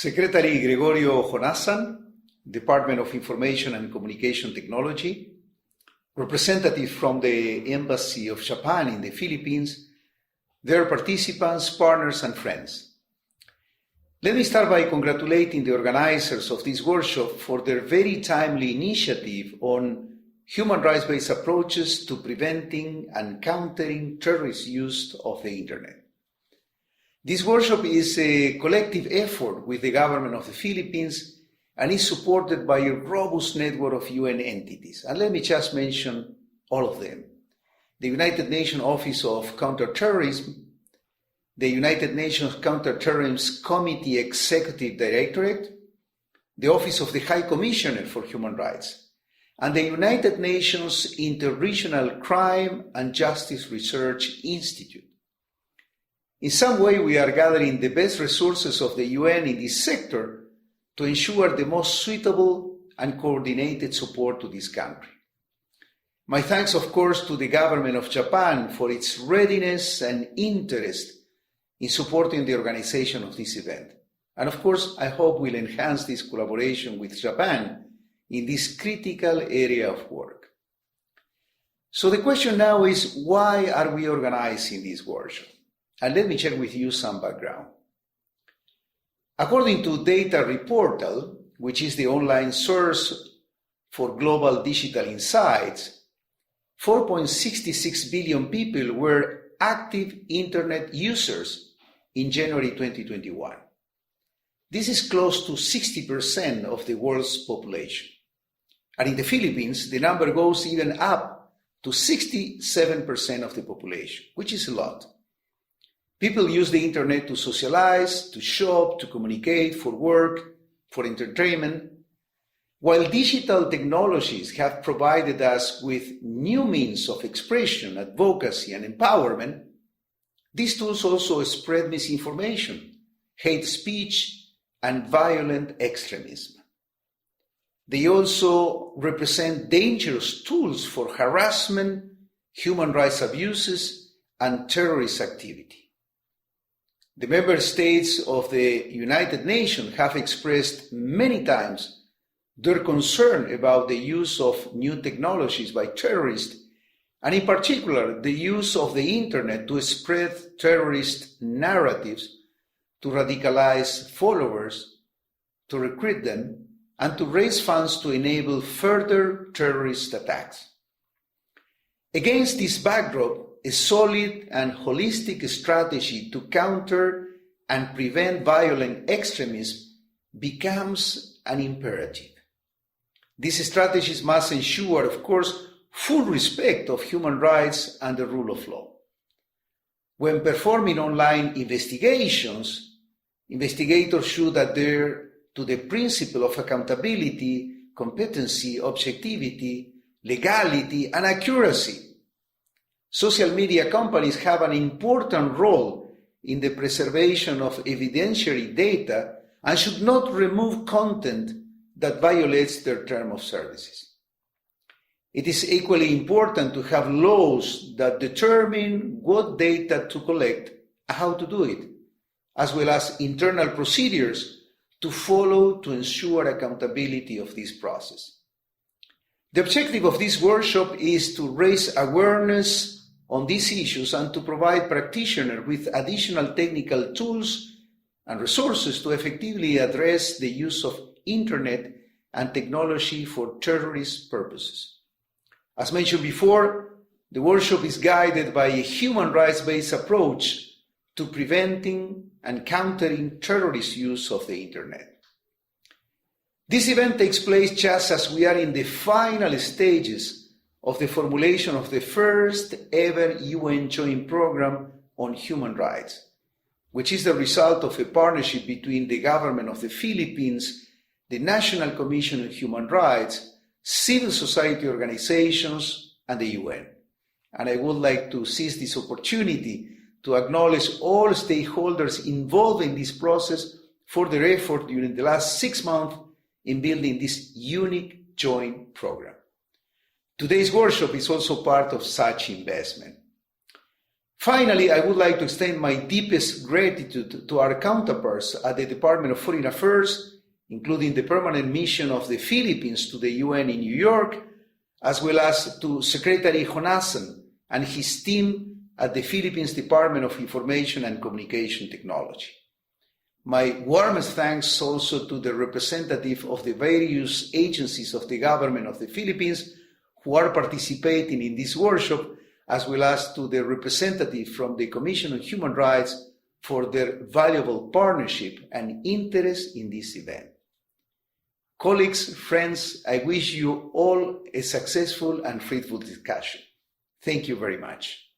Secretary Gregorio Jonassan, Department of Information and Communication Technology, representatives from the Embassy of Japan in the Philippines, their participants, partners, and friends. Let me start by congratulating the organizers of this workshop for their very timely initiative on human rights-based approaches to preventing and countering terrorist use of the Internet. This workshop is a collective effort with the government of the Philippines and is supported by a robust network of UN entities. And let me just mention all of them. The United Nations Office of Counterterrorism, the United Nations Counterterrorism Committee Executive Directorate, the Office of the High Commissioner for Human Rights, and the United Nations Interregional Crime and Justice Research Institute. In some way, we are gathering the best resources of the UN in this sector to ensure the most suitable and coordinated support to this country. My thanks, of course, to the government of Japan for its readiness and interest in supporting the organization of this event. And of course, I hope we'll enhance this collaboration with Japan in this critical area of work. So the question now is, why are we organizing this workshop? And let me share with you some background. According to Data Reportal, which is the online source for global digital insights, 4.66 billion people were active Internet users in January 2021. This is close to 60% of the world's population. And in the Philippines, the number goes even up to 67% of the population, which is a lot. People use the Internet to socialize, to shop, to communicate, for work, for entertainment. While digital technologies have provided us with new means of expression, advocacy, and empowerment, these tools also spread misinformation, hate speech, and violent extremism. They also represent dangerous tools for harassment, human rights abuses, and terrorist activity. The member states of the United Nations have expressed many times their concern about the use of new technologies by terrorists, and in particular, the use of the Internet to spread terrorist narratives, to radicalize followers, to recruit them, and to raise funds to enable further terrorist attacks. Against this backdrop, a solid and holistic strategy to counter and prevent violent extremism becomes an imperative. These strategies must ensure, of course, full respect of human rights and the rule of law. When performing online investigations, investigators should adhere to the principle of accountability, competency, objectivity, legality, and accuracy. Social media companies have an important role in the preservation of evidentiary data and should not remove content that violates their term of services. It is equally important to have laws that determine what data to collect and how to do it, as well as internal procedures to follow to ensure accountability of this process. The objective of this workshop is to raise awareness on these issues and to provide practitioners with additional technical tools and resources to effectively address the use of Internet and technology for terrorist purposes. As mentioned before, the workshop is guided by a human rights-based approach to preventing and countering terrorist use of the Internet. This event takes place just as we are in the final stages of the formulation of the first ever UN Joint Program on Human Rights, which is the result of a partnership between the government of the Philippines, the National Commission on Human Rights, civil society organizations, and the UN. And I would like to seize this opportunity to acknowledge all stakeholders involved in this process for their effort during the last 6 months in building this unique joint program. Today's workshop is also part of such investment. Finally, I would like to extend my deepest gratitude to our counterparts at the Department of Foreign Affairs, including the permanent mission of the Philippines to the UN in New York, as well as to Secretary Honasan and his team at the Philippines Department of Information and Communication Technology. My warmest thanks also to the representative of the various agencies of the government of the Philippines who are participating in this workshop, as well as to the representative from the Commission on Human Rights for their valuable partnership and interest in this event. Colleagues, friends, I wish you all a successful and fruitful discussion. Thank you very much.